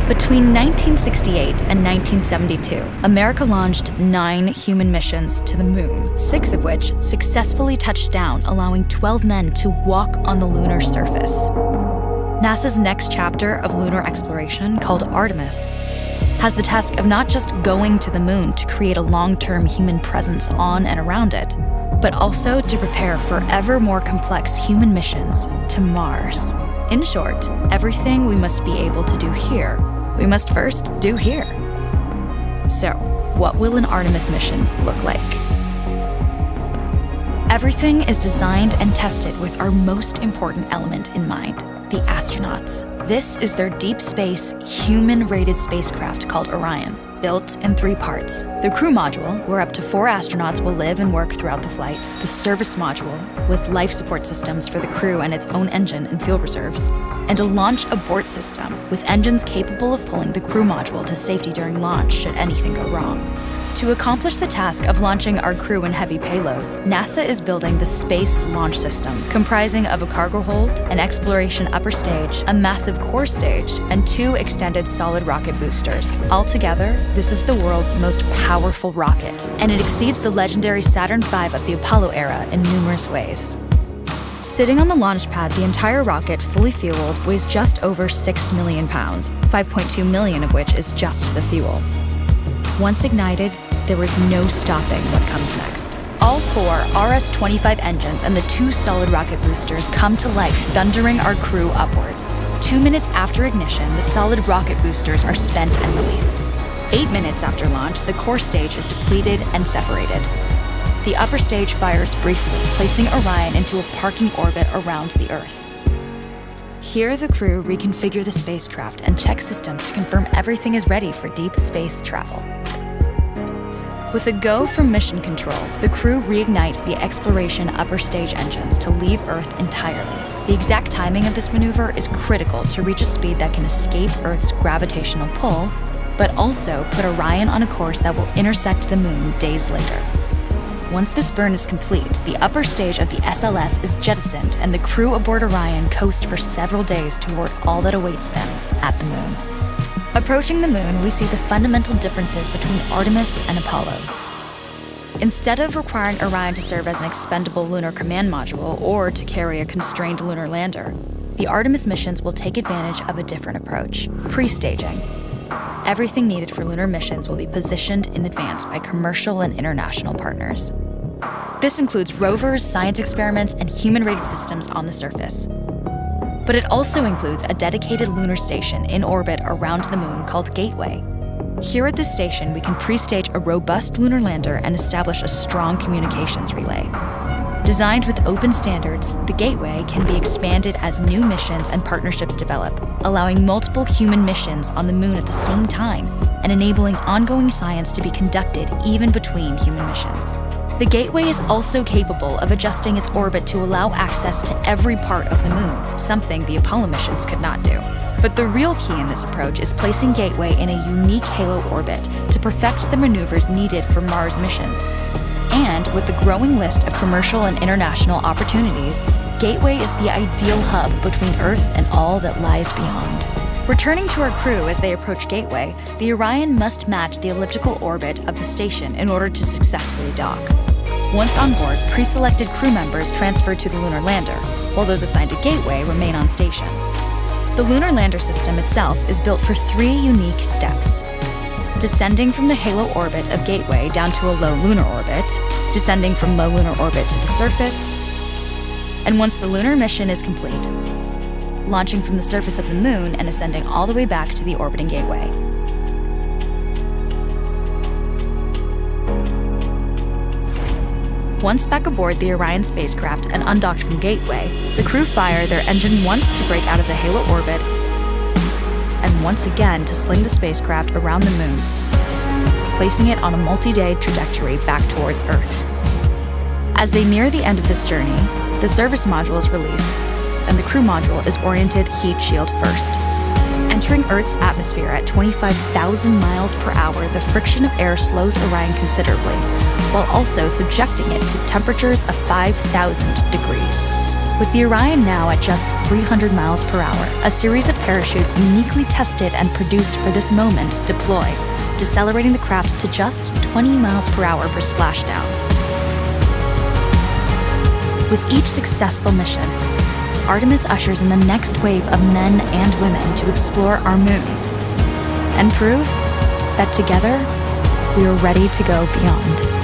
Between 1968 and 1972, America launched 9 human missions to the moon, 6 of which successfully touched down, allowing 12 men to walk on the lunar surface. NASA's next chapter of lunar exploration, called Artemis, has the task of not just going to the moon to create a long-term human presence on and around it, but also to prepare for ever more complex human missions to Mars. In short, everything we must be able to do here, we must first do here. So, what will an Artemis mission look like? Everything is designed and tested with our most important element in mind, the astronauts. This is their deep space, human-rated spacecraft called Orion, built in 3 parts. The crew module, where up to 4 astronauts will live and work throughout the flight. The service module, with life support systems for the crew and its own engine and fuel reserves. And a launch abort system, with engines capable of pulling the crew module to safety during launch should anything go wrong. To accomplish the task of launching our crew and heavy payloads, NASA is building the Space Launch System, comprising of a cargo hold, an exploration upper stage, a massive core stage, and 2 extended solid rocket boosters. Altogether, this is the world's most powerful rocket, and it exceeds the legendary Saturn V of the Apollo era in numerous ways. Sitting on the launch pad, the entire rocket, fully fueled, weighs just over 6 million pounds, 5.2 million of which is just the fuel. Once ignited, there is no stopping what comes next. All 4 RS-25 engines and the 2 solid rocket boosters come to life, thundering our crew upwards. 2 minutes after ignition, the solid rocket boosters are spent and released. 8 minutes after launch, the core stage is depleted and separated. The upper stage fires briefly, placing Orion into a parking orbit around the Earth. Here, the crew reconfigure the spacecraft and check systems to confirm everything is ready for deep space travel. With a go from mission control, the crew reignite the exploration upper stage engines to leave Earth entirely. The exact timing of this maneuver is critical to reach a speed that can escape Earth's gravitational pull, but also put Orion on a course that will intersect the moon days later. Once this burn is complete, the upper stage of the SLS is jettisoned and the crew aboard Orion coast for several days toward all that awaits them at the moon. Approaching the moon, we see the fundamental differences between Artemis and Apollo. Instead of requiring Orion to serve as an expendable lunar command module or to carry a constrained lunar lander, the Artemis missions will take advantage of a different approach: pre-staging. Everything needed for lunar missions will be positioned in advance by commercial and international partners. This includes rovers, science experiments, and human-rated systems on the surface. But it also includes a dedicated lunar station in orbit around the moon called Gateway. Here at this station, we can pre-stage a robust lunar lander and establish a strong communications relay. Designed with open standards, the Gateway can be expanded as new missions and partnerships develop, allowing multiple human missions on the moon at the same time and enabling ongoing science to be conducted even between human missions. The Gateway is also capable of adjusting its orbit to allow access to every part of the moon, something the Apollo missions could not do. But the real key in this approach is placing Gateway in a unique halo orbit to perfect the maneuvers needed for Mars missions. And with the growing list of commercial and international opportunities, Gateway is the ideal hub between Earth and all that lies beyond. Returning to our crew as they approach Gateway, the Orion must match the elliptical orbit of the station in order to successfully dock. Once on board, pre-selected crew members transfer to the lunar lander, while those assigned to Gateway remain on station. The lunar lander system itself is built for 3 unique steps: descending from the halo orbit of Gateway down to a low lunar orbit, descending from low lunar orbit to the surface, and once the lunar mission is complete, launching from the surface of the moon and ascending all the way back to the orbiting Gateway. Once back aboard the Orion spacecraft and undocked from Gateway, the crew fire their engine once to break out of the halo orbit and once again to sling the spacecraft around the moon, placing it on a multi-day trajectory back towards Earth. As they near the end of this journey, the service module is released, and the crew module is oriented heat shield first. Entering Earth's atmosphere at 25,000 miles per hour, the friction of air slows Orion considerably, while also subjecting it to temperatures of 5,000 degrees. With the Orion now at just 300 miles per hour, a series of parachutes uniquely tested and produced for this moment deploy, decelerating the craft to just 20 miles per hour for splashdown. With each successful mission, Artemis ushers in the next wave of men and women to explore our moon and prove that together we are ready to go beyond.